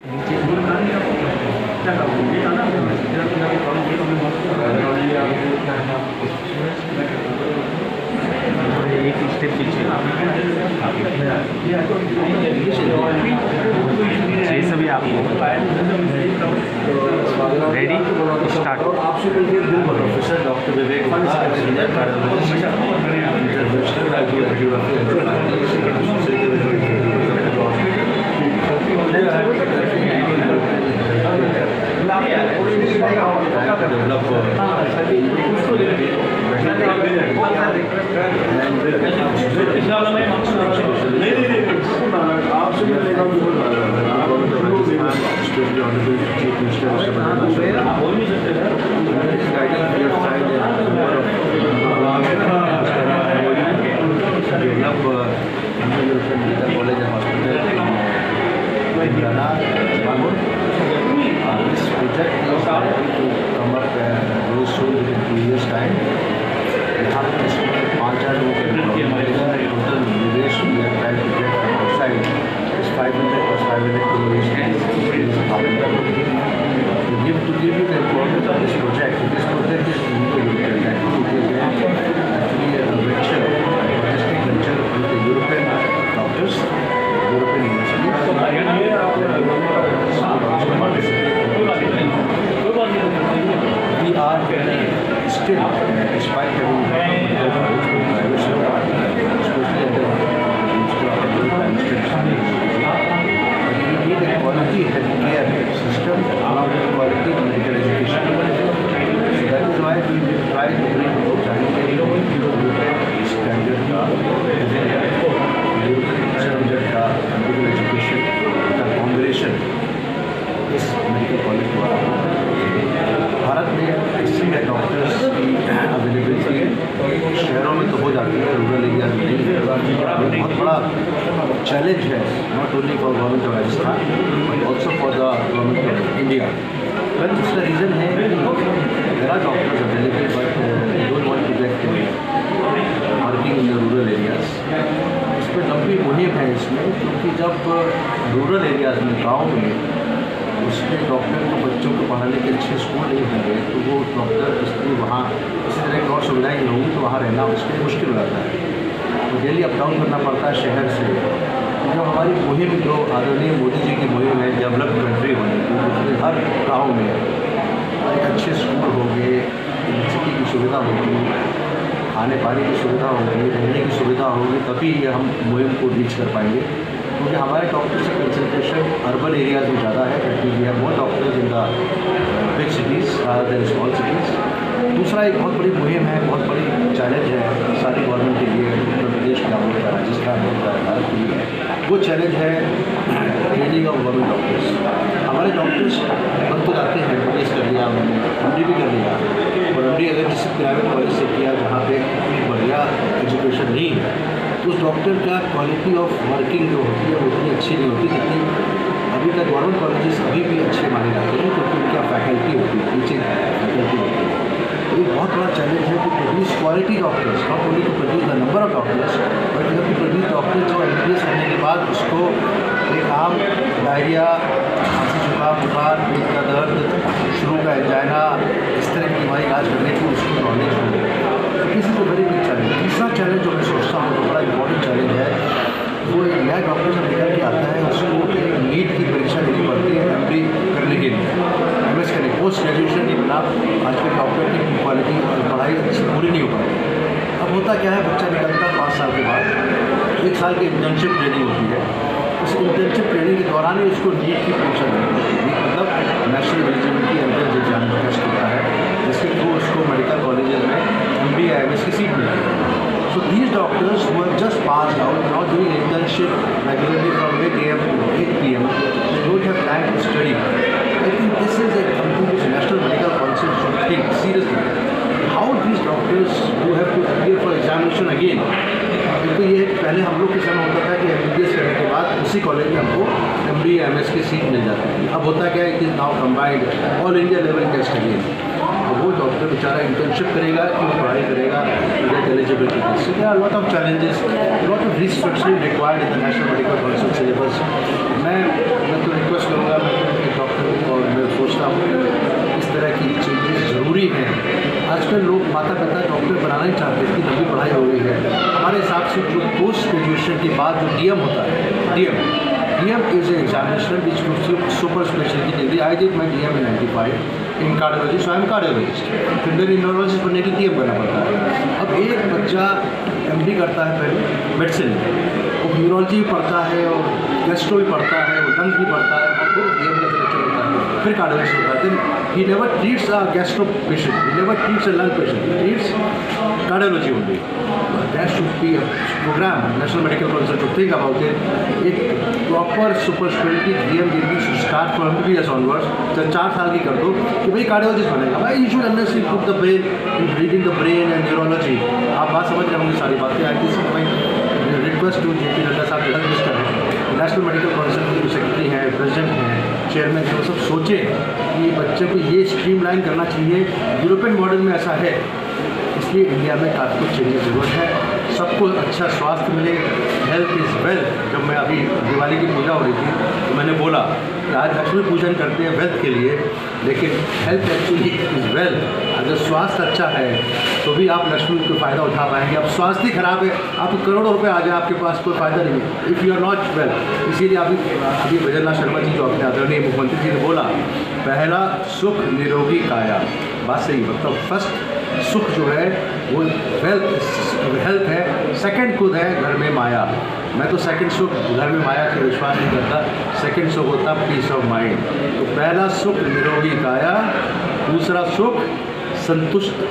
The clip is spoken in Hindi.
एक स्टेप पीछे ये सभी आपको रेडी स्टार्ट। प्रोफेसर डॉक्टर विवेक challenge है, not only for government of Rajasthan but also for the government of India. Well, उसका reason है कि there are doctors available but they don't want to get working in the rural areas. इसमें लंबी मुहिम है इसमें, क्योंकि जब रूरल एरियाज में गाँव में उसमें डॉक्टर को बच्चों को पढ़ाने के अच्छे स्कूल नहीं होंगे तो वो डॉक्टर इसलिए वहाँ इस तरह की और सुविधाएँ नहीं होंगी तो वहाँ रहना उसके लिए मुश्किल हो जाता है। तो डेली अप डाउन करना पड़ता है शहर से। जो हमारी मुहिम जो आदरणीय मोदी जी की मुहिम है डेवलप्ड कंट्री होने की, उसमें हर गाँव में एक अच्छे स्कूल होंगे, इलेक्ट्रिसिटी की सुविधा होगी, खाने पानी की सुविधा होगी, रहने की सुविधा होगी, तभी ये हम मुहिम को रीच कर पाएंगे। क्योंकि हमारे डॉक्टर्स का कंसंट्रेशन अर्बन एरियाज में ज़्यादा है, क्योंकि we have more doctors in the big cities rather than small cities. दूसरा एक बहुत बड़ी मुहिम है, बहुत बड़ी चैलेंज है सारी गवर्नमेंट के लिए, उत्तर प्रदेश का हो या राजस्थान हो या भारत के लिए, वो चैलेंज है ट्रेनिंग ऑफ गवर्नमेंट डॉक्टर्स। हमारे डॉक्टर्स बन तो जाते हैं, एमबीबीएस कर लिया उन्होंने, एमडी भी कर लिया, और एमडी अगर किसी प्राइवेट कॉलेज से किया जहाँ पे बढ़िया एजुकेशन नहीं है तो उस डॉक्टर का क्वालिटी ऑफ वर्किंग जो होती है वो उतनी अच्छी नहीं होती जितनी अभी तक गवर्नमेंट कॉलेजेस अभी भी अच्छे माने जाते हैं, क्योंकि उनका फैकल्टी होती है, टीचिंग फैकल्टी होती है। तो ये बहुत बड़ा चैलेंज है कि produce quality doctors, not only to produce the number of doctors but you have to produce doctors जो एमबीबीएस करने के बाद उसको एक आम डायरिया, खांसी, जुकाम, बुखार, पेट का दर्द, शुरू का एंजाइना, इस तरह की बीमारी इलाज करने की उसको नॉलेज हो। This is a very big challenge. तीसरा चैलेंज जो मैं सोचता हूँ बड़ा इंपॉर्टेंट चैलेंज है, वो एक नया डॉक्टर जब निकल के आता है उसको नीट की परीक्षा देनी पड़ती है एमडी करने के लिए, एमएस करने पोस्ट ग्रेजुएशन के बिना आज के डॉक्टर की क्वालिटी और पढ़ाई अच्छी पूरी नहीं हो पाती। अब होता क्या है, बच्चा निकलता है 5 साल के बाद, 1 साल की इंटर्नशिप ट्रेनिंग होती है, उस इंटर्नशिप ट्रेनिंग के दौरान ही उसको नीट की परीक्षा देनी पड़ती है, मतलब national eligibility entrance exam test होता है, जिसके थ्रू उसको मेडिकल कॉलेजेस में एमडी या एमएस की सीट मिलती है। So these doctors who have just passed out, now doing internship regularly from 8 AM to 8 PM, they don't have time to study. I think this is something which National Medical Council should think seriously. How these doctors who have to appear for examination again, क्योंकि ये पहले हम लोग के समय होता था कि एमबीबीएस करने के बाद उसी कॉलेज में हमको MD MS की सीट मिल जाती है। अब होता क्या है कि now combined all India level test again. अब वो डॉक्टर बेचारा इंटर्नशिप करेगा कि वो पढ़ाई करेगा get eligibility test. So there are lot of challenges, lot of restructuring required in the national medical council syllabus. मैं तो रिक्वेस्ट करूँगा, मैं डॉक्टर और मैं सोचता हूँ इस तरह की चीज़ें ज़रूरी हैं। आजकल लोग माता पिता डॉक्टर बनाना ही चाहते हैं, इतनी लंबी पढ़ाई हो गई है। हमारे हिसाब से जो पोस्ट ग्रेजुएशन के बाद जो DM होता है, DM is an examination which gives you super specialty degree. I did my DM in 95 in cardiology, so I am cardiologist. फिर मेरे न्यूरोलॉजिस्ट बनने के लिए DM करना पड़ता है। अब एक बच्चा MD करता है पहले मेडिसिन, वो न्यूरोलॉजी पढ़ता है और गैस्ट्रो भी पढ़ता है और लंग्स भी पढ़ता है और फिर DM का सिलेक्शन होता है, फिर कार्डियोलॉजिस्ट होता है। Then he never treats a gastro patient, he never treats a lung patient, he treats cardiology only. There should be a program, National Medical Council to think about it. एक proper super speciality DM degree should start from MBBS onwards। तो 4 साल की कर दो कि भाई कार्डियोलॉजिस्ट बनेगा भाई, you should understand put the brain in reading the brain and neurology। आप बात समझ रहे होंगे सारी बातें। I this my request to JP Nadda साहब, हेल्थ मिनिस्टर हैं, नेशनल मेडिकल काउंसिल के जो सेक्रेटरी हैं, प्रेसिडेंट हैं, चेयरमैन हैं, वो सब सोचें कि बच्चे को ये स्ट्रीमलाइन करना चाहिए। यूरोपियन मॉडल में ऐसा है, इसलिए इंडिया में काफ़ी कुछ चेंजेस ज़रूरत है। सबको अच्छा स्वास्थ्य मिले, हेल्थ इज़ वेल्थ। जब मैं अभी दिवाली की पूजा हो रही थी तो मैंने बोला कि आज लक्ष्मी पूजन करते हैं वेल्थ के लिए, लेकिन हेल्थ एक्चुअली इज़ वेल्थ। अगर स्वास्थ्य अच्छा है तो भी आप लक्ष्मी का फ़ायदा उठा पाएंगे। अब स्वास्थ्य ही खराब है, आपको करोड़ों रुपए आ जाए, आपके पास कोई फ़ायदा नहीं है if you are not well. इसीलिए अभी भजनलाल शर्मा जी जो अपने आदरणीय मुख्यमंत्री जी ने बोला, पहला सुख निरोगी काया, बात सही है। मतलब फर्स्ट सुख जो है वो हेल्थ है, सेकंड खुद है घर में माया। मैं तो सेकंड सुख घर में माया के विश्वास नहीं करता, सेकंड सुख होता पीस ऑफ माइंड। तो पहला सुख निरोगी काया, दूसरा सुख संतुष्ट